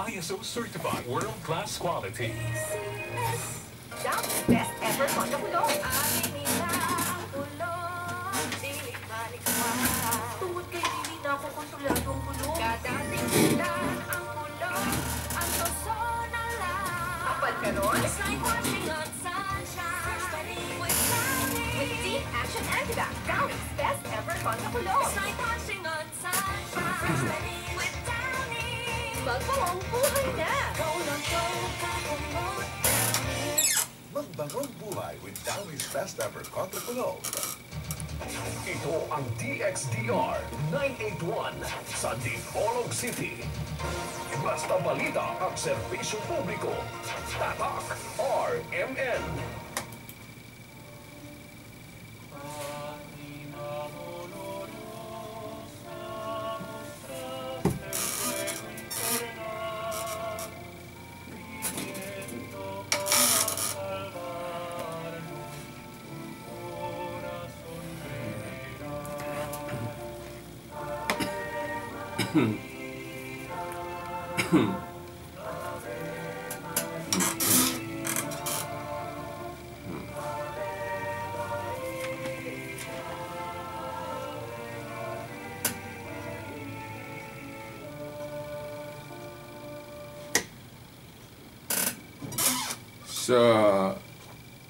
ISO certified world-class quality. Downy's best ever Honda Kulong. Tungkol kay Lili na ako kontrolado ang kulong. Kadating lang ang kulong. Ang toso na lang. Kapal ka ron? It's like watching on sunshine. With deep action antidote. Downy's best ever Honda Kulong. It's like watching on sunshine. With Downy. Magbawang buhay na. Magbagong buhay with Downy's best ever Contra Kulong. Ito ang DXDR 981 sa Dipolog City. Basta balita ang serbisyo publiko. Tatak RMN.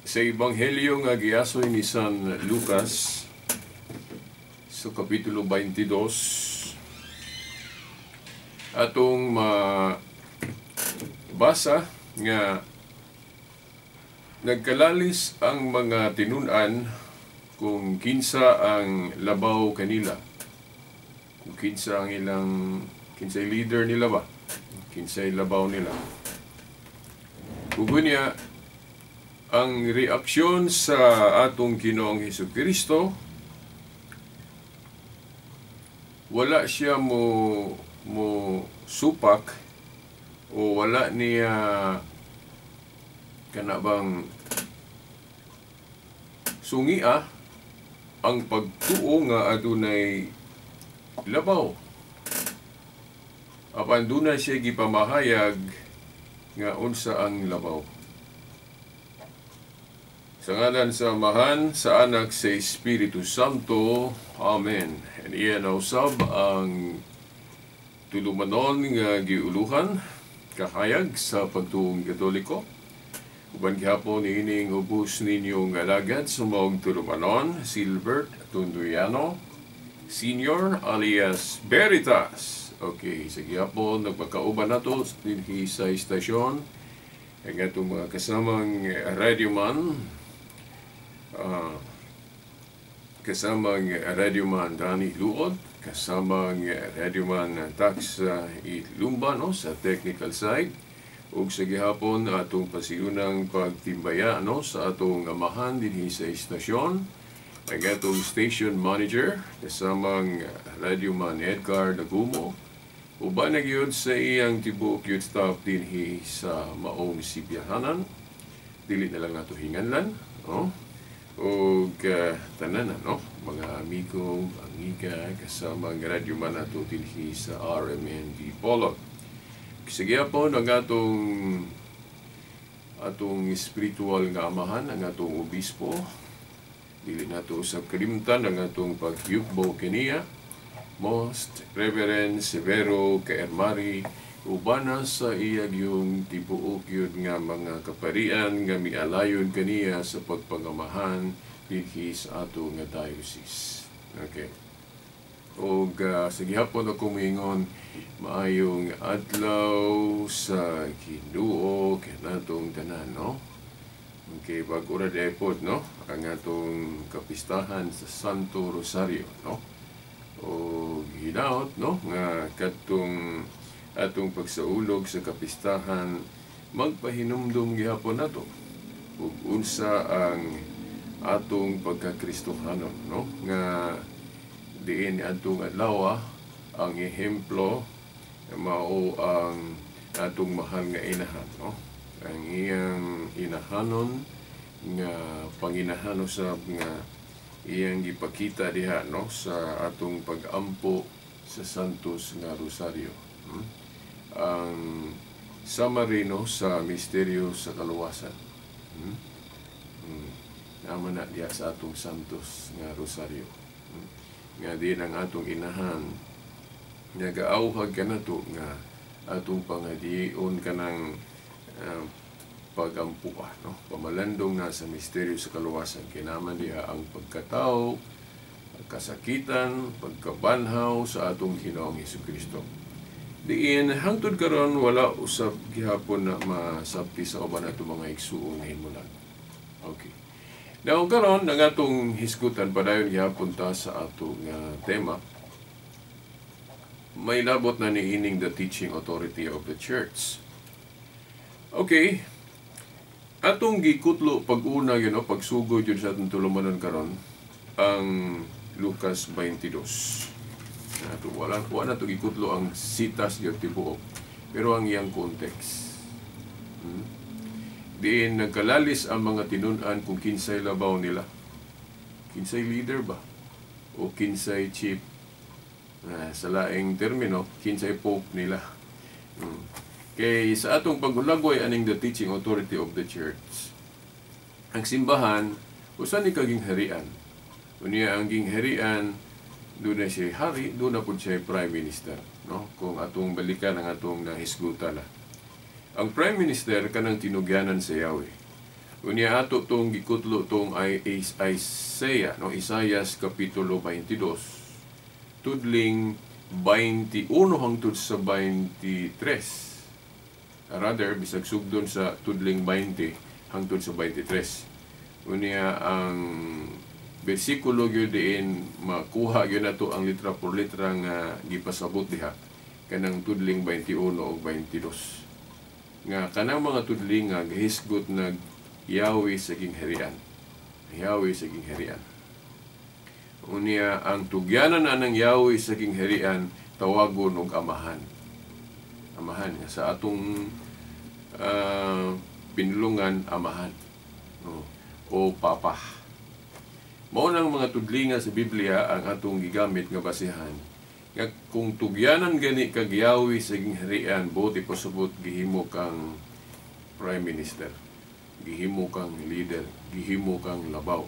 Sa Ebanghelyo nga giasoy ni San Lucas sa kapitulo 22 atong mabasa nga nagkalalis ang mga tinun-an kung kinsa ang labaw kanila, kung kinsa ang kinsay leader nila ba, kinsay labaw nila. Kugunya ang reaksyon sa atong Ginoong Hesukristo, wala siya mo supak o wala niya kanabang sungia ang pagtuo nga adunay labaw. Apan dunay siya gipamahayag nga unsa ang labaw. Sa ngalan sa Amahan, sa Anak, sa Espiritu Santo. Amen. And iyan usab ang tulumanon nga giuluhan, kahayag sa pagtuong Katoliko. Uban gihapon ining ubos ninyong alagad sa maong tulumanon, Silbert Tunduyano, Senior alias Veritas. Okay, sa gihapon, nagpagkauban nato dinhi sa istasyon. Ang atong mga kasamang radyoman, kasamang radyoman Danny Luod, kasamang radyoman Tax Itlumba no, sa technical side, ug sa gihapon atong pasiunang pagtimbaya no, sa atong amahan dinhi sa istasyon, ang atong station manager, kasamang radyoman Edgar Nagumo, uban na gyud sa iyang tibuok youth staff dinhi sa maong Sibiyahanan. Dili na lang nato hinganlan no, o tanan no, mga amigo, amiga, kasama ang radyo man nato dinhi sa RMN Dipolog. Sige po ang atong spiritual nga amahan, ang atong obispo. Dili nato usab kalimtan ang atong pagyukbo kaniya, Most Reverend Severo Kaermari, ubana sa iyag yung tibuok yun nga mga kaparian nga mialayon kaniya sa pagpangamahan dinhi sa ato nga diocese. Okay. O sa gihapon ako moingon, maayong adlaw sa Ginoo kanatong tanan, no? Okay, bag-ura depot, no? Ang atong kapistahan sa Santo Rosario, no? O hinaot, no? Nga katong atong pagsaulog sa kapistahan, magpahinumdum gihapon nato ug unsa ang atong pagkakristohanon, no? Nga diin atong adlaw ang ehemplo mao ang atong mahal nga inahan, no? Ang iyang inahanon nga panginahan usab nga iyang gipakita diha, no, sa atong pag-ampo sa Santos nga Rosario. Ang Samarino sa misteryo sa kaluwasan. Naman na diya sa atong santos nga rosaryo. Nga din ang atong inahan nagaauhag ka na to nga atong pangadion ka ng pagampuan, no? Pamalandong na sa misteryo sa kaluwasan. Kinaman diha ang pagkatao, kasakitan, pagkabanhaw sa atong Ginoong Hesukristo. Diin hangtod karon wala usab gihapon na masabti sa uban ato mga igsuon hinmunan. Okay. Daw karon ang atong hisgutan padayon gihapon ta sa atong tema. May labot na niining the teaching authority of the church. Okay. Atong gikutlo pag-una yun o pagsugod yun sa atong tulumanon karon ang Lucas 22. Wala na ito gikutlo ang sitas yun tibuok. Pero ang iyang context. Diin nagkalalis ang mga tinunan kung kinsay labaw nila. Kinsay leader ba? O kinsay chief? Sa laing termino, kinsay pope nila. Kay sa atong pagulagway aning the teaching authority of the church, ang simbahan, usa ni kaging harian. Unya ang gingharian, doon na siya hari, doon na po siya prime minister. No? Kung atong balikan ang atong nahisgutan na. Ang prime minister kanang tinugyanan sa Yahweh. Unya ato tong gikutlo tong Isaiah, no? Isaias kapitulo 22, tudling 21 hangtod sa 23. Rather, bisag sugdon sa tudling 20 hangtod sa 23. Unya ang bersikulo gyud diin makuha gyud nato ang litra por litra nga gipasabot diha kanang tudling 21 o 22 nga kanang mga tudling nga gihisgot nag Yahweh sa gingharian. Yahweh sa gingharian. Unya ang tugyanan ng Yahweh sa gingharian tawagon og amahan. Amahan nga sa atong pinulungan amahan, no? O papa. Mao nang mga tudlinga sa Biblia ang atong gigamit nga basihan. Nga kung tugyanan gani kag Yahweh sa gingharian, buti pasubot gihimo kang prime minister, gihimo kang leader, gihimo kang labaw.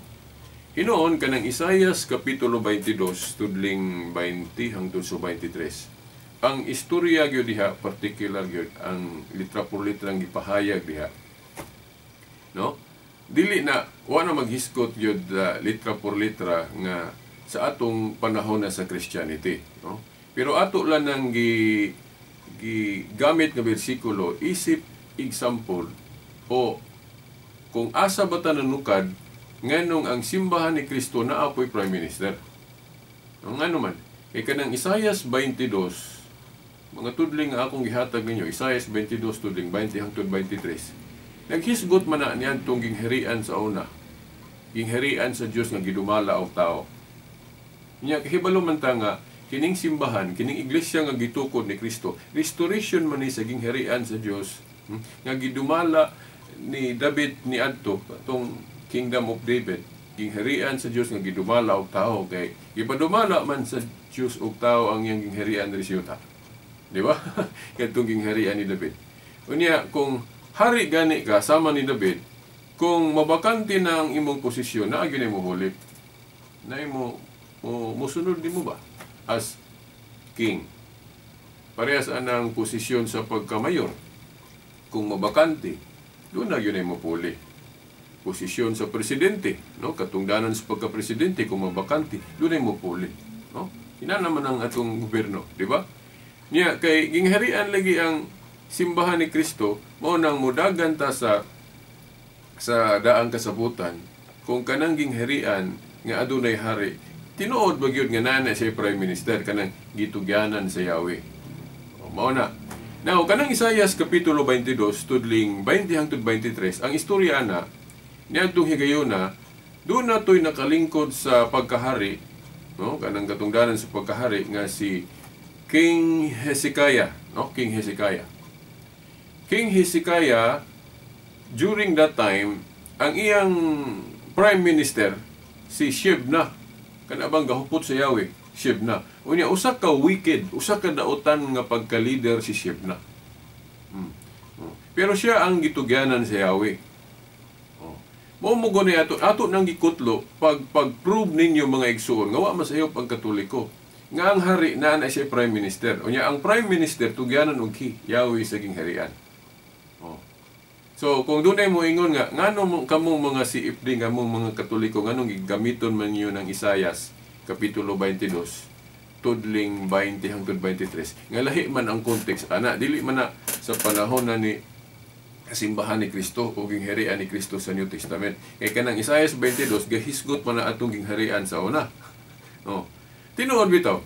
Hinoon kanang Isaias kapitulo 22 tudling 20 hangtod sa 23. Ang istorya gyud diha particular gyud ang litra por litrang gipahayag diha. No? Dili na wala maghiskot gyud litra por litra nga sa atong panahon na sa Christianity, no? Pero ato lang nang gamit nga bersikulo isip example o kung asa bata nanukad nganong ang simbahan ni Kristo naapoy prime minister. Ngano man kay kanang Isaias 22 mga tudling nga akong gihatag ninyo, Isaias 22 tudling 20 hangtod 23. Naghisgot man na niyan itong gingharian sa una. Gingharian sa Diyos nga gidumala og tao. Nya kahibalo man ta nga kining simbahan, kining iglesia nga gitukod ni Kristo, restoration man ni sa gingharian sa Diyos nga gidumala ni David ni adto atong Kingdom of David. Gingharian sa Diyos nga gidumala og tao kay gipadumala man sa Diyos og tao ang iyang gingharian diri sa yuta. Di ba? Kadtong gingharian ni David. Unya kung hari gani ka sama ni David, kung mabakante na ang imong posisyon, na gyud mo hulip. Na imo musunod di mo ba as king? Parehas anang posisyon sa pagkamayor. Kung mabakante, doon na gyud mo puli. Posisyon sa presidente, no? Katungdanan sa pagka-presidente kung mabakante, doon mo puli, no? Ina naman ang atong gobyerno, di ba? Nya kay gingharian lagi ang simbahan ni Kristo, mao nang mudagan ta sa daang kasabutan kung kanang gingharian nga adunay hari tinuod ba gyud nga nana siya prime minister kanang gitugyanan sa Yahweh. Mao na. Now kanang Isaias kapitulo 22 tudling 20 hangtod 23 ang istorya na niadtong higayuna doon natoy nakalingkod sa pagkahari, no? Kanang katungdanan sa pagkahari nga si King Hezekiah, no? King Hezekiah. King Hezekiah, during that time, ang iyang prime minister, si Shebna, kanabang gahupot sa Yahweh, Shebna. Unya, usa ka wicked, usa ka dautan nga pagka-leader si Shebna. Pero siya ang gitugyanan sa Yahweh. Mao mo gani ato nang gikutlo pag-prove ninyo mga igsuon nga wa masayo pag Katoliko nga ang hari na siya prime minister. Unya ang prime minister tugyanan og Yahweh sa gingharian. So kung dunay mo ingon nga ngano kamong mga CFD nga mong mga Katoliko nganong gigamiton man niyo ng Isayas kapitulo 22 tudling 20 hangtod 23 nga lahi man ang context ana dili man na sa panahon na ni simbahan ni Kristo o gingharian ni Kristo sa New Testament. Kay kanang Isaias 22 gahisgot pa na atong gingharian sa una. Tinuod bitaw.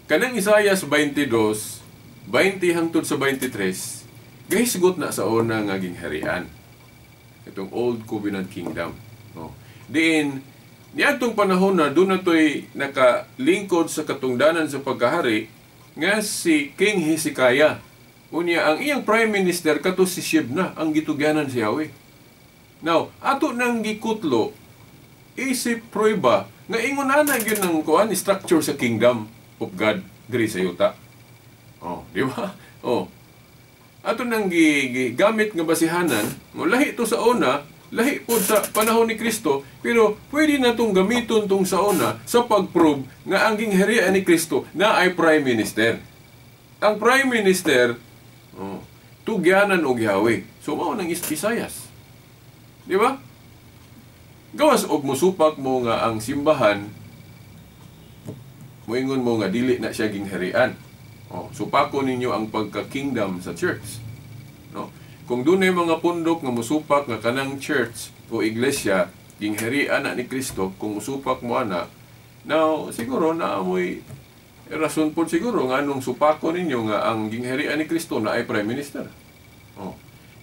Kanang Isaias 22 20 hangtod sa 23 gahisgot na sa una nga gingharian. Itong Old Covenant Kingdom. Diin niadtong panahon na doon natoy nakalingkod sa katungdanan sa pagkahari nga si King Hezekiah. Unya, ang iyang prime minister kato si Shebna, ang gitugyanan si Yahweh. Now, ato nang gikutlo, isip prueba, nga ingon na yun ng kuan, structure sa kingdom of God, diri sa yuta. Di ba? Ato nang gamit nga basihanan, lahi to sa una, lahi po sa panahon ni Kristo, pero pwede na itong gamiton tong sa una sa pag-prove nga ang gingharian ni Kristo na ay prime minister. Ang prime minister, tugyanan og Yahweh. So, mao nang Isayas. Di ba? Gawas og musupak mo nga ang simbahan, moingon mo nga dili na siya gingharian. Supako ninyo ang pagka-kingdom sa church. Kung dunay mga pundok nga musupak nga kanang church o iglesia, gingharian na ni Kristo, kung musupak mo ana, now, siguro na amoy rason po siguro nga nung supako ninyo nga ang gingharian ni Kristo na ay prime minister.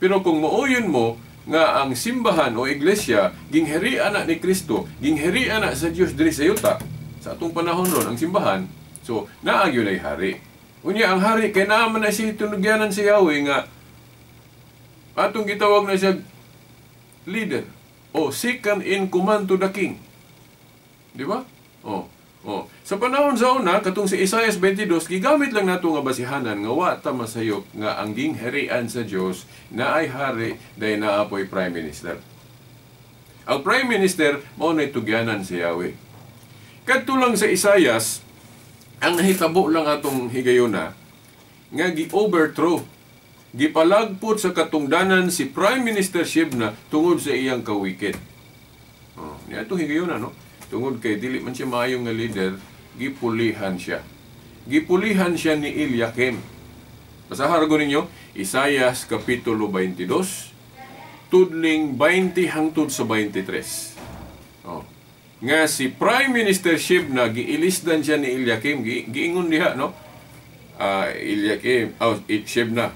Pero kung mauyon mo nga ang simbahan o iglesia gingharian na ni Kristo, gingharian na sa Dios diri sa yuta, sa atong panahon ron ang simbahan, so naagyo na hari. Unya ang hari kay naaman na siya tunugyanan si Yahweh nga atong gitawag na siya leader o second in command to the king. Di ba? Sa panahon sa una, katong si Isaias 22, gigamit lang nato nga basihanan nga wa ta masayop nga ang gingharian sa Dios na ay hari dahil naapoy prime minister. Ang prime minister mao na tugyanan si Yahweh. Kadto lang sa Isaias, ang nahitabo lang atong higayuna nga gi-overthrow, gipalagpot sa katungdanan si Prime Minister Shebna tungod sa iyang kawikid. Niya itong higayuna, no? Tungod kay dili man siya maayong nga leader, gipulihan siya. Gipulihan siya ni Eliakim. Basahan ko ninyo, Isaias kapitulo 22, tudling 20 hangtod sa 23. Nga si Prime Minister Shebna, giilisdan siya ni Eliakim, giingon diha, no? Eliakim, Shebna.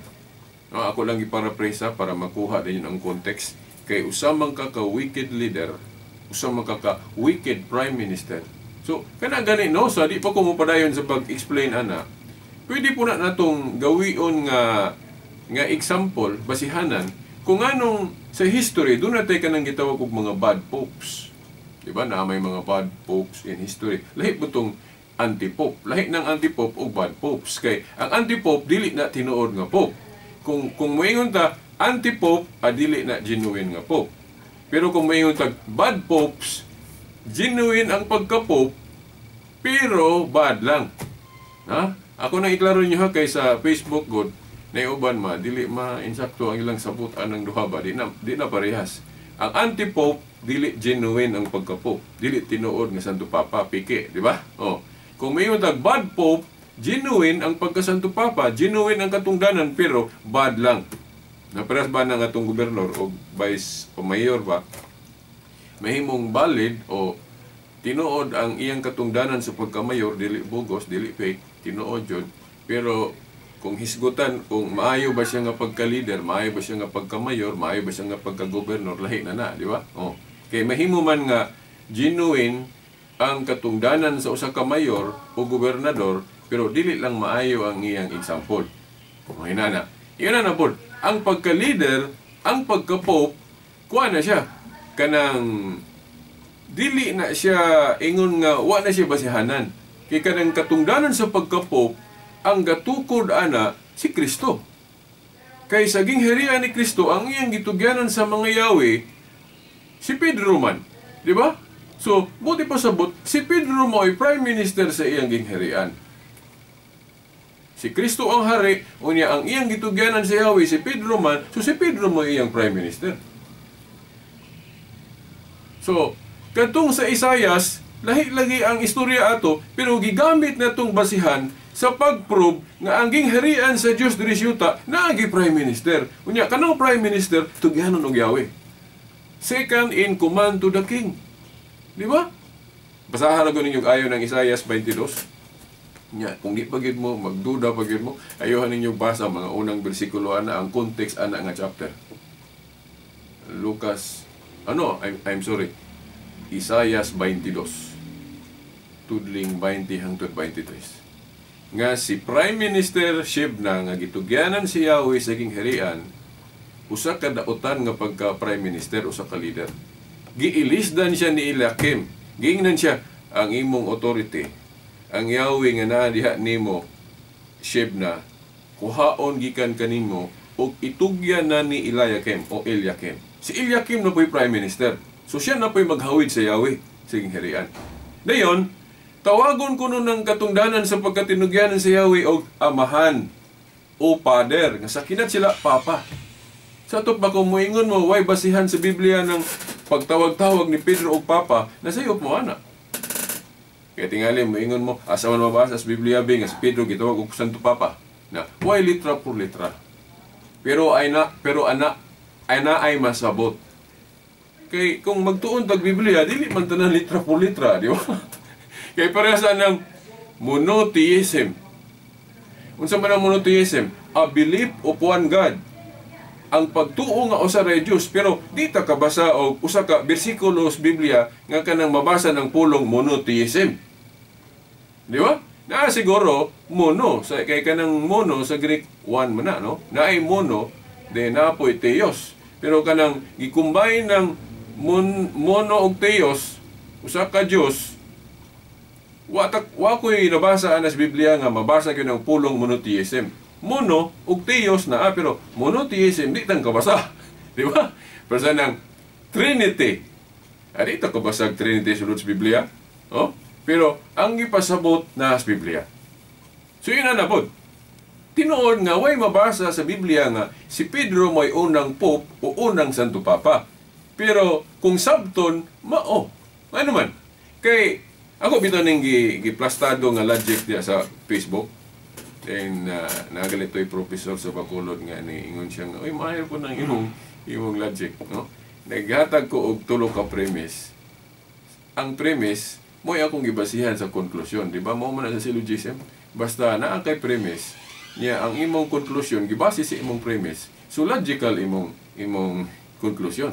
Ako lang iparaphrase para makuha din ang context. Kay usamang ka-wicked leader, usamang ka-wicked prime minister. So, kana gani no, sa di pa ko mupadayon sa pag-explain ana. Pwede po na natong gawion nga example, basihanan, kung anong sa history, doon natin ka nang gitawag og mga bad popes. Diba? Na may mga bad popes in history. Lahi po itong anti-pope. Lahi ng anti-pope o bad popes. Kay ang anti-pope, dili na tinuod nga pope. Kung moingon ta, anti-pope, dili na genuine nga pope. Pero kung moingon ta, bad popes, genuine ang pagka-pope, pero bad lang. Ha? Ako nang iklaro niyo ha, kay sa Facebook god, na uban dili insakto ang ilang sabutan ng duha ba, di na parehas. Ang anti-pope, dili genuine ang pagka-pope. Dili tinuod nga Santo Papa, piki, di ba? Kung may tag bad pope, genuine ang pagka-Santo Papa, genuine ang katungdanan, pero bad lang. Naparas ba ng atong gobernador o vice o mayor ba, mahimong valid o tinuod ang iyang katungdanan sa pagka-mayor, dili bugos, dili fake, tinuod yun. Pero kung hisgutan, kung maayo ba siya nga pagka-leader, maayo ba siya nga pagka-mayor, maayo ba siya nga pagka-gobernador, lahi na, di ba? Kaya mahimo man nga genuine ang katungdanan sa usa ka mayor o gobernador, pero dili lang maayo ang iyang example. Hinana. Iyon na po. Ang pagka-leader, ang pagka-pope, kuha na siya. Kanang dili na siya ingon nga wa na siya basihanan. Kaya kanang katungdanan sa pagka-pope, ang gatukod ana si Kristo. Kay saging herian ni Kristo, ang iyang gitugyanan sa mga Yahweh, si Pedro man. Di ba? So, buti pa sabot, si Pedro mo ay prime minister sa iyang gingharian. Si Kristo ang hari, unya ang iyang gitugyanan sa Yahweh, si Pedro man, so si Pedro mo iyang prime minister. So, katong sa Isayas, lahi-lagi ang istorya ato, pero gigamit na itong basihan sa pag-prove nga ang gingharian sa Diyos diri yuta na agi prime minister. Unya, kanang prime minister, tugyanan og Yahweh. Second in command to the king. Di ba? Basahan na ninyo ayon ng Isayas 22. Nya, kung di pagid mo, magduda pagid mo, ayuhan ninyo basa mga unang bersikulo ana ang context ana nga chapter. Lucas, I'm sorry. Isayas 22. Tudling 20 hangtod 23. Nga si Prime Minister Shebna nga gitugyanan si Yahweh sa gingharian, usa ka dautan nga pagka Prime Minister, usa ka leader. Giilisdan siya ni Eliakim. Giingnan siya ang imong authority. Ang Yahweh nga naa diha nimo Shebna, kuhaon gikan kanimo ug itugyan na ni Eliakim o Eliakim. Si Eliakim na po'y Prime Minister. So siya na po'y maghawid sa Yahweh sa gingharian. Dayon, tawagon ko nun ng katungdanan sa pagkatinugyanan sa Yahweh o amahan o pader. Nga sakinat sila, papa. Sa ito pa kung moingon mo, way basihan sa Biblia ng pagtawag-tawag ni Pedro o papa, nasayop mo anak. Kaya tingali, moingon mo, asa man mabasa sa Biblia, nga si Pedro gitawag og Santo Papa. Na, way litra por litra. Pero ay masabot. Kay kung magtuon tag Biblia, dili man tanan litra por litra, di ba? Kay parehas ng monotheism. Unsa man ang monotheism? A belief of one God. Ang pagtuo nga usa ra Dios, pero di ta kabasa og usa ka bersikulo sa Biblia nga kanang mabasa ng pulong monotheism. Di ba? Na siguro mono sa kay kanang mono sa Greek one man na, no? Naay mono de napoy theos. Pero kanang gikumbine ng mono og theos, usa ka Dios. Wa ko'y nabasa sa Biblia nga mabasa ko ng pulong monotheism. Mono ug theos na pero monotheism di tang kabasa. Di ba? Pero sa nang Trinity. Ari ito kabasa Trinity sulod sa Biblia. Oh? Pero ang ipasabot na sa Biblia. So yun na pod. Tinuod nga way mabasa sa Biblia nga si Pedro mo'y unang pope o unang Santo Papa. Pero kung sabton, mao. Ano man? Kay ako bitaw ning giplastado nga logic diya sa Facebook. And nagalito'y professor sa Bacolod nga ni ingon siya nga, uy, maayo po ng imong logic, no? Naghatag ko og tulo ka premise. Ang premise, mo'y akong gibasihan sa konklusyon. Di ba? Mo man na sa syllogism. Basta naa kay premise, niya ang imong konklusyon, gibase sa imong premise. So logical imong konklusyon.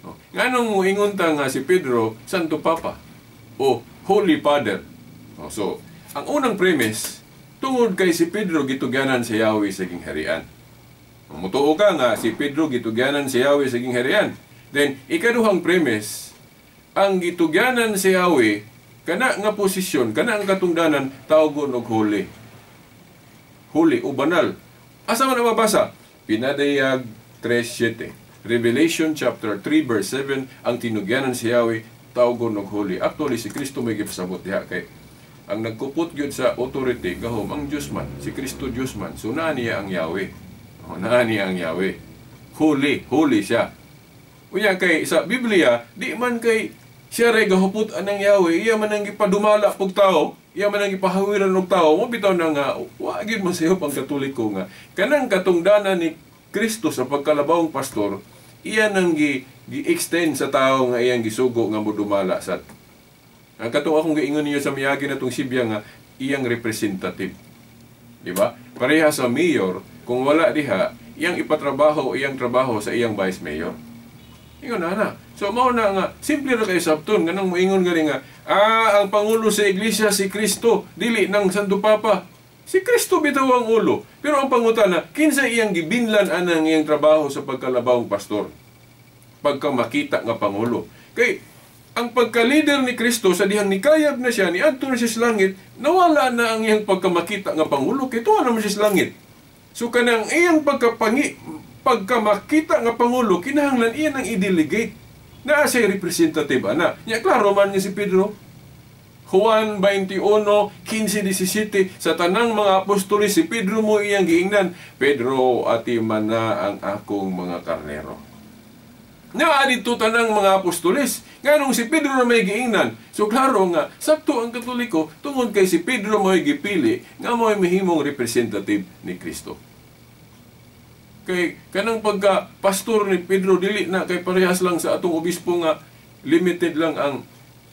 No? Nga nung ingon ta nga si Pedro, Santo Papa, o Holy Father. No? So, ang unang premise, tungod kay si Pedro gitugyanan sa Yahweh sa gingharian. Mutuo ka nga si Pedro gitugyanan sa Yahweh sa gingharian. Then ikaduhang premise, ang gitugyanan sa Yahweh kana nga posisyon, kana ang katungdanan tawgon og holy. Holy o banal. Asa man mabasa? Pinadayag 3:7. Revelation chapter 3 verse 7, ang tinugyanan sa Yahweh tawgon og holy. Actually si Kristo may gipasabot diha kay ang nagkupot gyud sa authority gahom ang Dios man, si Kristo Dios man. So naa niya ang Yahweh. Naa niya ang Yahweh. Holy siya. Unya kay sa Biblia, di man kay siya ray gahupot anang Yahweh, iya man ang gipadumala pug tao, iya man ang gipahawiran og tao. Mo bitaw na nga wa gyud man sayop ang Katoliko nga kanang katungdanan ni Kristo sa pagkalabawong pastor, iya nang gi-extend sa tao nga iyang gisugo nga modumala sa ang katong akong giingon niyo sa miyagi na itong Sibya nga iyang representative. Di ba? Pareha sa mayor, kung wala diha, iyang ipatrabaho, iyang trabaho sa iyang vice mayor. Ingon na. So, mao na nga, simple na kayo sabton, ganang moingon nga rin nga, ang Pangulo sa Iglesia si Kristo, dili ng Santo Papa. Si Kristo bitaw ang ulo. Pero ang pangutana, kinsa iyang gibinlan anang iyang trabaho sa pagkalabawong pastor? Pagka makita nga Pangulo. Kay, ang pagka-leader ni Kristo sa dihang nikayab na siya, ni adto na siya sa langit, nawala na ang iyang pagkamakita nga Pangulo, kay tuwa naman siya sa langit. So kanang iyang pagkamakita nga Pangulo, kinahanglan iyan ang i-delegate. Na siya representative, ana. Ya, klaro man niya si Pedro. Juan 21, 15-17, sa tanang mga apostoles, si Pedro mo iyang giingnan, Pedro, ati man na ang akong mga karnero. Naadito tanang mga apostoles, nganong si Pedro na may giingnan. So klaro nga, sakto ang Katoliko, tungod kay si Pedro mo ay gipili, nga mo ay mahimong representative ni Kristo. Kay kanang pagka-pastor ni Pedro, dili na kay parehas lang sa atong obispo nga, limited lang ang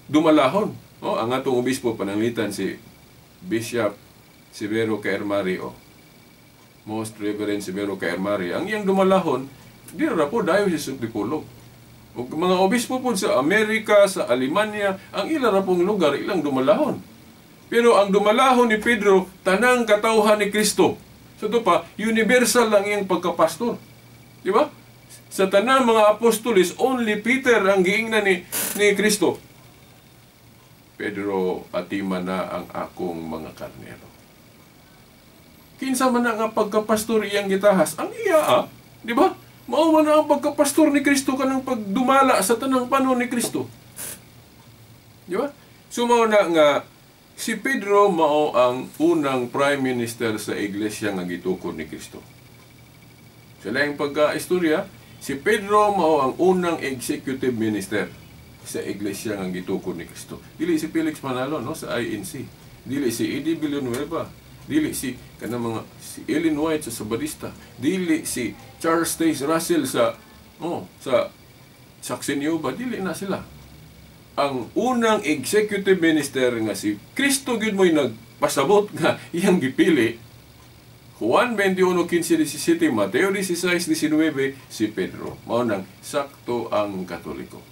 dumalahon. Ang atong obispo pananglitan si Bishop Severo Caermari, Most Reverend Severo Caermari. Ang iyang dumalahon, di ra po Diocese of Dipolog. O mga obispo po sa Amerika, sa Alemania, ang ilang ra pong lugar, ilang dumalahon. Pero ang dumalahon ni Pedro, tanang katauhan ni Kristo. So ito pa, universal lang iyang pagkapastor. Di ba? Sa tanang mga apostoles, only Peter ang giingnan ni Kristo. Pedro, atima na ang akong mga karnero. Kinsa man na nga pagkapastor iyang gitahas, ang iya, di ba? Mao man na ang pagkapastor ni Kristo kanang pagdumala sa tanang panon ni Kristo. Di ba? So mao na nga si Pedro mao ang unang prime minister sa iglesia nga gitukod ni Kristo. Sa laing pagka-istorya, si Pedro mao ang unang executive minister sa iglesia nga gitukod ni Kristo. Dili si Felix Manalo sa INC, dili si Eddie Villanueva, dili si Ellen White sa Sabadista, dili si Charles Taze Russell sa Saxon Yuba, dili na sila. Ang unang executive minister nga si Kristo gyud mo'y nagpasabot nga iyang gipili. Juan 21:15-17, Mateo 16:19, si Pedro. Mao nang sakto ang Katoliko.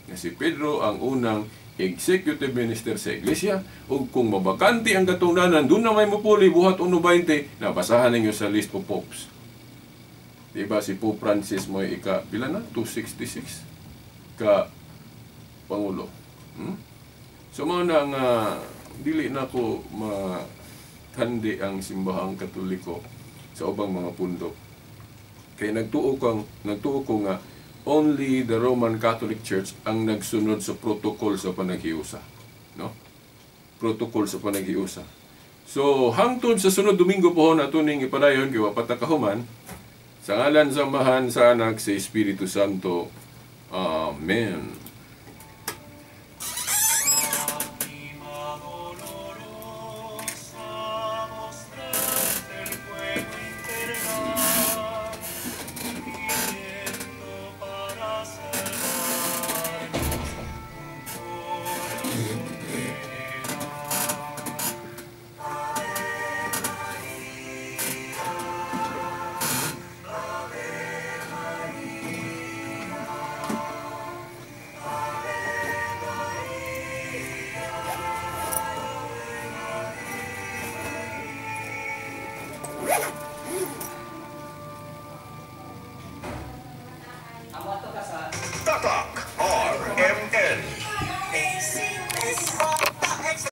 Nga si Pedro ang unang executive minister sa iglesia, ug kung mabakante ang katungdanan, doon na may mupuli buhat 1:20, nabasahan ninyo sa list of popes. Diba si Pope Francis mo pila na? 266 ka Pangulo. So mga na nga dili na ko matandi ang simbahang Katoliko sa ubang mga pundok. Kay nagtuo ko nga only the Roman Catholic Church ang nagsunod sa protocol sa panaghiusa, Protocol sa panaghiusa. So hangtod sa sunod Domingo pohon ato ning ipadayon kay patakahuman sa ngalan sa Amahan, sa Anak, sa Espiritu Santo. Amen.